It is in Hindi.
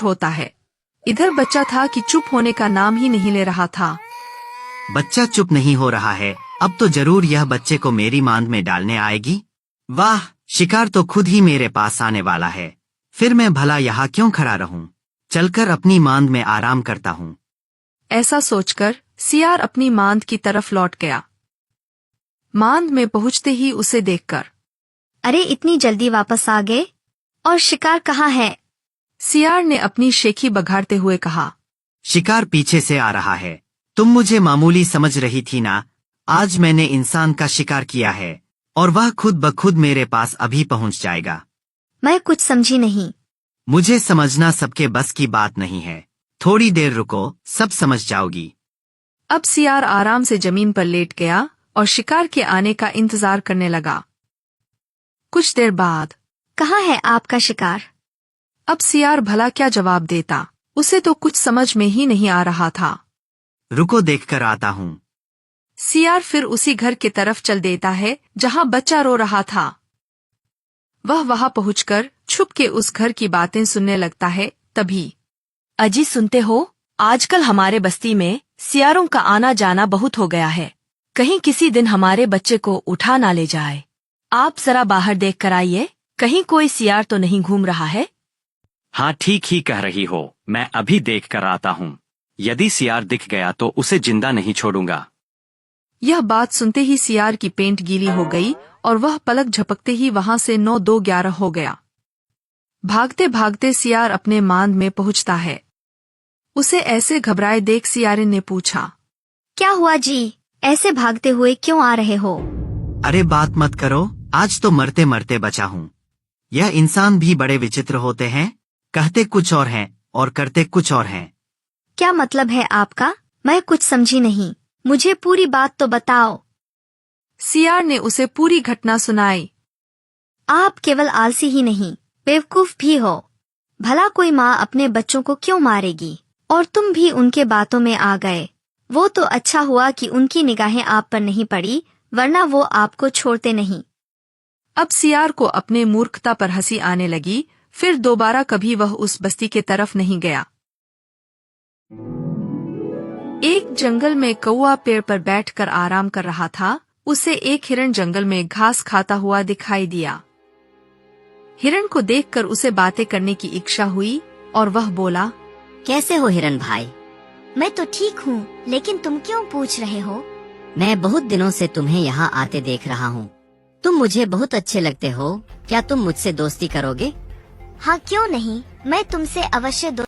खुश होता है। इधर बच्चा था कि चुप होने का नाम ही नहीं ले रहा था। बच्चा चुप नहीं हो रहा है, अब तो जरूर यह बच्चे को मेरी मांद में डालने आएगी। वाह, शिकार तो खुद ही मेरे पास आने वाला है। फिर मैं भला यहाँ क्यों खड़ा रहूं? चलकर अपनी मांद में आराम करता हूँ। ऐसा सोचकर सियार अपनी मांद की तरफ लौट गया। मांद में पहुंचते ही उसे देखकर, अरे इतनी जल्दी वापस आ गए? और शिकार कहाँ है? सियार ने अपनी शेखी बघाड़ते हुए कहा। शिकार पीछे से आ रहा है। तुम मुझे मामूली समझ रही थी ना? आज मैंने इंसान का शिकार किया है और वह खुद ब खुद मेरे पास अभी पहुंच जाएगा। मैं कुछ समझी नहीं। मुझे समझना सबके बस की बात नहीं है। थोड़ी देर रुको, सब समझ जाओगी। अब सियार आराम से जमीन पर लेट गया और शिकार के आने का इंतजार करने लगा। कुछ देर बाद, कहाँ है आपका शिकार? अब सियार भला क्या जवाब देता? उसे तो कुछ समझ में ही नहीं आ रहा था। रुको, देखकर आता हूँ। सियार फिर उसी घर की तरफ चल देता है जहां बच्चा रो रहा था। वह वहां पहुंचकर छुप के उस घर की बातें सुनने लगता है। तभी, अजी सुनते हो, आजकल हमारे बस्ती में सियारों का आना जाना बहुत हो गया है। कहीं किसी दिन हमारे बच्चे को उठा ना ले जाए। आप जरा बाहर देख कर आइए, कहीं कोई सियार तो नहीं घूम रहा है। हाँ, ठीक ही कह रही हो, मैं अभी देख कर आता हूँ। यदि सियार दिख गया तो उसे जिंदा नहीं छोड़ूंगा। यह बात सुनते ही सियार की पेंट गीली हो गई और वह पलक झपकते ही वहां से 9-2-11 हो गया। भागते भागते सियार अपने मांद में पहुंचता है। उसे ऐसे घबराए देख सियारिन ने पूछा, क्या हुआ जी? ऐसे भागते हुए क्यों आ रहे हो? अरे बात मत करो, आज तो मरते मरते बचा हूँ। यह इंसान भी बड़े विचित्र होते हैं, कहते कुछ और हैं और करते कुछ और हैं। क्या मतलब है आपका? मैं कुछ समझी नहीं, मुझे पूरी बात तो बताओ। सियार ने उसे पूरी घटना सुनाई। आप केवल आलसी ही नहीं, बेवकूफ भी हो। भला कोई माँ अपने बच्चों को क्यों मारेगी? और तुम भी उनके बातों में आ गए। वो तो अच्छा हुआ कि उनकी निगाहें आप पर नहीं पड़ी, वरना वो आपको छोड़ते नहीं। अब सियार को अपने मूर्खता पर हंसी आने लगी। फिर दोबारा कभी वह उस बस्ती के तरफ नहीं गया। एक जंगल में कौआ पेड़ पर बैठकर आराम कर रहा था। उसे एक हिरण जंगल में घास खाता हुआ दिखाई दिया। हिरण को देखकर उसे बातें करने की इच्छा हुई और वह बोला, कैसे हो हिरण भाई? मैं तो ठीक हूँ, लेकिन तुम क्यों पूछ रहे हो? मैं बहुत दिनों से तुम्हें यहाँ आते देख रहा हूँ। तुम मुझे बहुत अच्छे लगते हो। क्या तुम मुझसे दोस्ती करोगे? हाँ, क्यों नहीं, मैं तुमसे अवश्य